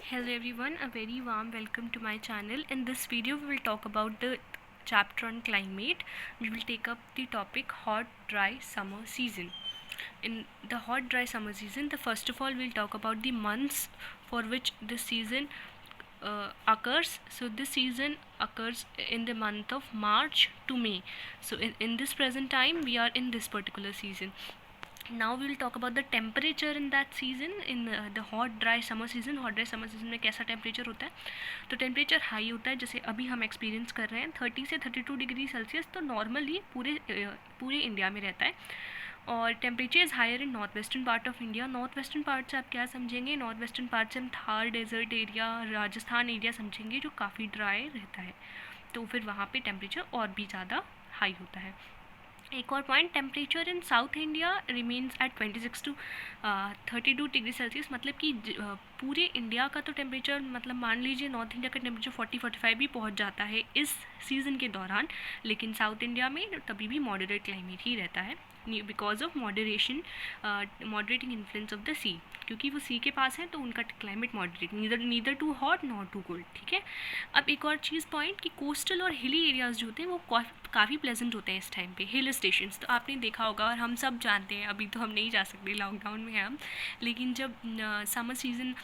Hello everyone, a very warm welcome to my channel. In this video we will talk about the chapter on climate. We will take up the topic hot dry summer season. In the hot dry summer season, first of all we'll talk about the months for which this season occurs. So this season occurs in the month of March to May. So in this present time we are in this particular season. Now we will talk about the temperature in that season, in the hot dry summer season. Hot dry summer season में कैसा temperature होता है? तो temperature high होता है, जैसे अभी हम एक्सपीरियंस कर रहे हैं 30 से 32 डिग्री सेल्सियस, तो नॉर्मली पूरे इंडिया में रहता है. और temperature is higher in north western part of India. North western part से आप क्या समझेंगे? नॉर्थ वेस्टर्न पार्ट से हम Thar desert area, Rajasthan area समझेंगे, जो काफ़ी ड्राई रहता है. तो फिर वहाँ पे टेम्परेचर और भी ज़्यादा हाई होता है. एक और point, temperature in south India remains at 26 to 32 degree Celsius. मतलब कि पूरे इंडिया का तो टेम्परेचर, मतलब मान लीजिए नॉर्थ इंडिया का टेम्परेचर 40-45 भी पहुंच जाता है इस सीज़न के दौरान, लेकिन साउथ इंडिया में तभी भी मॉडरेट क्लाइमेट ही रहता है because of moderating influence of the sea. क्योंकि वो सी के पास है तो उनका climate moderate, neither too hot nor too cold. ठीक है. अब एक और चीज़ पॉइंट कि कोस्टल और हिली एरियाज़ जो होते हैं वो काफ़ी प्लेजेंट होते हैं इस टाइम पे. हिल स्टेशंस तो आपने देखा होगा और हम सब जानते हैं. अभी तो हम नहीं जा सकते, लॉकडाउन में हैं हम, लेकिन जब समर सीज़न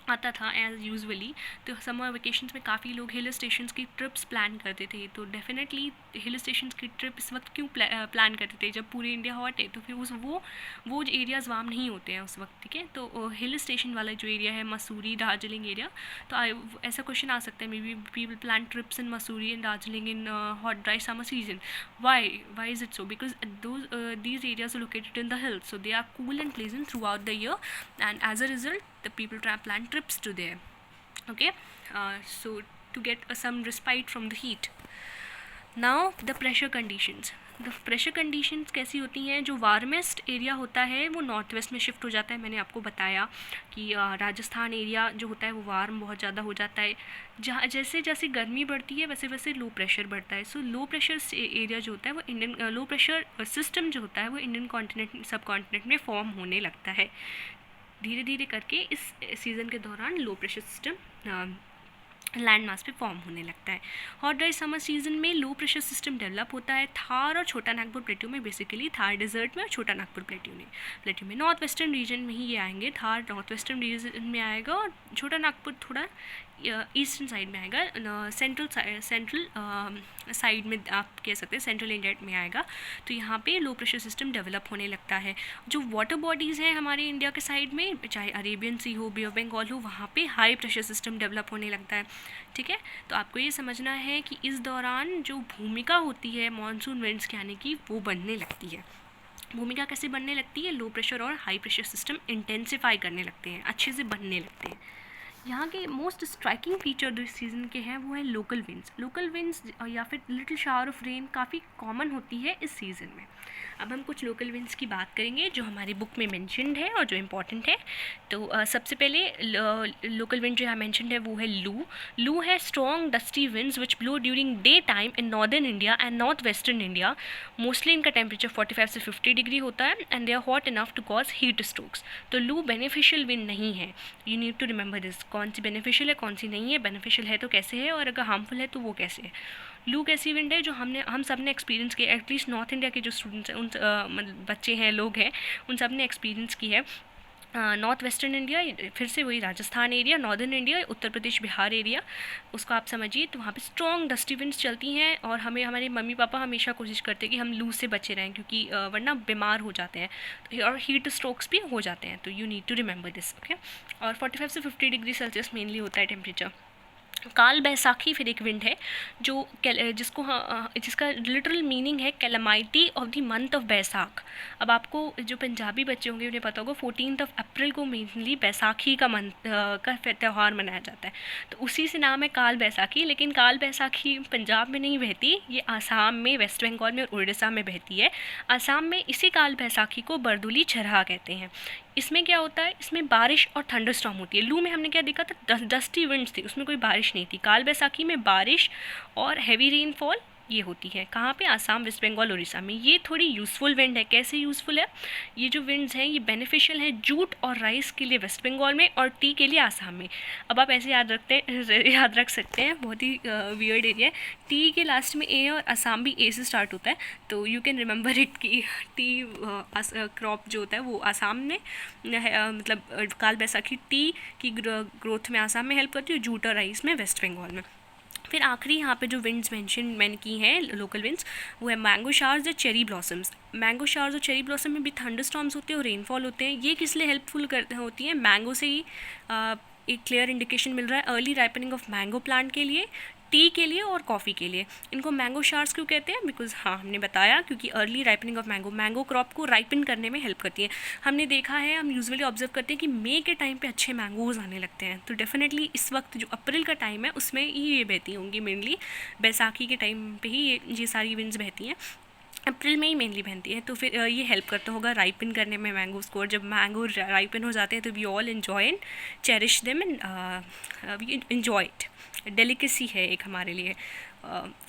आता था एज़ यूजुअली, तो समर वेकेशंस में काफ़ी लोग हिल स्टेशंस की ट्रिप्स प्लान करते थे. तो डेफिनेटली हिल स्टेशंस की ट्रिप इस वक्त क्यों प्लान करते थे? जब पूरे इंडिया हॉट है तो फिर वो एरियाज़ वार्म नहीं होते हैं उस वक्त. ठीक है. तो हिल स्टेशन वाला जो एरिया है, मसूरी, दार्जिलिंग एरिया, तो ऐसा क्वेश्चन आ सकता है, maybe people plan trips in Mussoorie and Darjeeling in hot dry summer season. Why is it so? Because these areas are located in the hills, so they are cool and pleasant throughout the year, and as a result the people plan trips to there. Okay. So to get some respite from the heat. Now the pressure conditions. The pressure conditions कैसी होती हैं? जो warmest area होता है वो north west में shift हो जाता है. मैंने आपको बताया कि राजस्थान एरिया जो होता है वो वार्म बहुत ज़्यादा हो जाता है. जहाँ जैसे जैसे गर्मी बढ़ती है वैसे वैसे लो प्रेशर बढ़ता है. सो लो प्रेशर एरिया जो होता है वो इंडियन, लो प्रेशर सिस्टम जो होता है वो इंडियन कॉन्टिनेंट, सब कॉन्टिनेंट में फॉर्म होने लगता है. धीरे धीरे करके इस सीज़न के दौरान low pressure system land mass पे फॉर्म होने लगता है. हॉट ड्राई समर सीजन में लो प्रेशर सिस्टम डेवलप होता है थार और छोटा नागपुर प्लेट्यू में. बेसिकली थार डेजर्ट में और छोटा नागपुर प्लेट्यू में नॉर्थ वेस्टर्न रीजन में ही ये आएंगे. थार नॉर्थ वेस्टर्न रीजन में आएगा और छोटा नागपुर थोड़ा ईस्टर्न साइड में आएगा. सेंट्रल साइड में आप कह सकते हैं सेंट्रल इंडिया में आएगा. तो यहाँ पे लो प्रेशर सिस्टम डेवलप होने लगता है. जो वाटर बॉडीज़ हैं हमारे इंडिया के साइड में, चाहे अरेबियन सी हो, बे ऑफ बंगाल हो, वहाँ पे हाई प्रेशर सिस्टम डेवलप होने लगता है. ठीक है. तो आपको ये समझना है कि इस दौरान जो भूमिका होती है मानसून विंड्स के आने की, वो बनने लगती है. भूमिका कैसे बनने लगती है? लो प्रेशर और हाई प्रेशर सिस्टम इंटेंसिफाई करने लगते हैं, अच्छे से बनने लगते हैं. यहाँ के मोस्ट स्ट्राइकिंग फीचर जो इस सीज़न के हैं वो है लोकल विंड्स. लोकल विंड्स या फिर लिटिल शावर ऑफ रेन काफ़ी कॉमन होती है इस सीज़न में. अब हम कुछ लोकल विंड्स की बात करेंगे जो हमारी बुक में मेंशन्ड है और जो इम्पॉर्टेंट है. तो सबसे पहले लोकल विंड जो यहाँ मेंशन्ड है वो है लू. लू है strong dusty winds which blow during day time in northern India and north western India. Mostly इनका टेम्परेचर 45 से 50 डिग्री होता है and they are hot enough to cause heat strokes. तो लू बेनिफिशियल विंड नहीं है. You need to remember this. कौन सी beneficial है, कौन सी नहीं है? बेनिफिशियल है तो कैसे है, और अगर हार्मफुल है तो वो कैसे है? लू कैसी विंड है जो हम सब ने एक्सपीरियंस किया, एटलीस्ट नॉर्थ इंडिया के जो स्टूडेंट्स हैं, उन मतलब बच्चे हैं, लोग हैं, उन सब ने एक्सपीरियंस की है. नॉर्थ वेस्टर्न इंडिया, फिर से वही Rajasthan area, northern India, Uttar Pradesh, Bihar area, उसको आप समझिए. तो वहाँ पे स्ट्रॉन्ग डस्टी विंड्स चलती हैं और हमें हमारे मम्मी पापा हमेशा कोशिश करते हैं कि हम लू से बचे रहें, क्योंकि वरना बीमार हो जाते हैं और हीट स्ट्रोक्स भी हो जाते हैं. तो you need to remember this. Okay. और 45 से 50 डिग्री सेल्सियस मेनली होता है टेम्परेचर. काल बैसाखी फिर एक विंड है जो जिसका लिटरल मीनिंग है कैलमाइटी ऑफ द मंथ ऑफ बैसाख. अब आपको जो पंजाबी बच्चे होंगे उन्हें पता होगा 14 अप्रैल को मेनली बैसाखी का त्यौहार मनाया जाता है. तो उसी से नाम है काल बैसाखी. लेकिन काल बैसाखी पंजाब में नहीं बहती, ये आसाम में, वेस्ट बंगाल में और उड़ीसा में बहती है. आसाम में इसी काल बैसाखी को बरदुली छरहा कहते हैं. इसमें क्या होता है? इसमें बारिश और थंडरस्टॉर्म होती है. लू में हमने क्या देखा था? डस्टी विंड्स थी, उसमें कोई बारिश नहीं थी. काल बैसाखी में बारिश और हैवी रेनफॉल ये होती है कहाँ पे, आसाम, वेस्ट बंगाल, उड़ीसा में। ये थोड़ी यूज़फुल विंड है। कैसे यूज़फुल है? ये जो विंड्स हैं ये बेनिफिशियल है जूट और राइस के लिए वेस्ट बंगाल में, और टी के लिए आसाम में। अब आप ऐसे याद रख सकते हैं, बहुत ही वियर्ड एरिया है। टी के लास्ट में ए है और आसाम भी ए से स्टार्ट होता है, तो यू कैन रिमेंबर इट कि टी क्रॉप जो होता है वो आसाम में मतलब काल बैसाखी टी की ग्रोथ में आसाम में हेल्प करती है, जूट और राइस में वेस्ट बंगाल में। फिर आखिरी यहाँ पे जो विंड्स मैंने की हैं लोकल विंड्स, वो है मैंगो शावर्स या चेरी ब्लॉसम्स। मैंगो शावर्स और चेरी ब्लॉसम में भी थंडर स्टॉर्म्स होते हैं और रेनफॉल होते हैं। ये किस लिए हेल्पफुल करते होती हैं? मैंगो से ही एक क्लियर इंडिकेशन मिल रहा है early ripening of mango plant के लिए, टी के लिए और कॉफ़ी के लिए। इनको मैंगो शार्स क्यों कहते हैं? बिकॉज हाँ, हमने बताया क्योंकि early ripening of mango crop को राइपन करने में हेल्प करती है। हमने देखा है, हम यूजुअली ऑब्जर्व करते हैं कि मई के टाइम पे अच्छे मैंगोज़ आने लगते हैं, तो डेफिनेटली इस वक्त जो अप्रैल का टाइम है उसमें ही ये बहती होंगी मेनली। बैसाखी के टाइम पे ही ये सारी विंड्स बहती हैं, अप्रैल में ही मेनली बहती है। तो फिर ये हेल्प करता होगा राइपन करने में मैंगोज़ को, और जब मैंगो राइपन हो जाते हैं तो we all enjoy and cherish them and we enjoy it. Delicacy है एक हमारे लिए।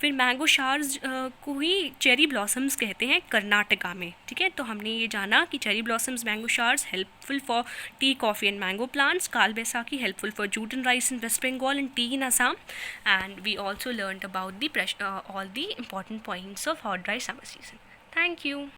फिर मैंगो शार्स को ही चेरी ब्लॉसम्स कहते हैं कर्नाटका में, ठीक है। तो हमने ये जाना कि cherry blossoms, mango showers helpful for tea, coffee and mango plants, Kal Baisakhi helpful for jute and rice in West Bengal and tea in Assam, and we also learned about the all the important points of hot dry summer season. Thank you.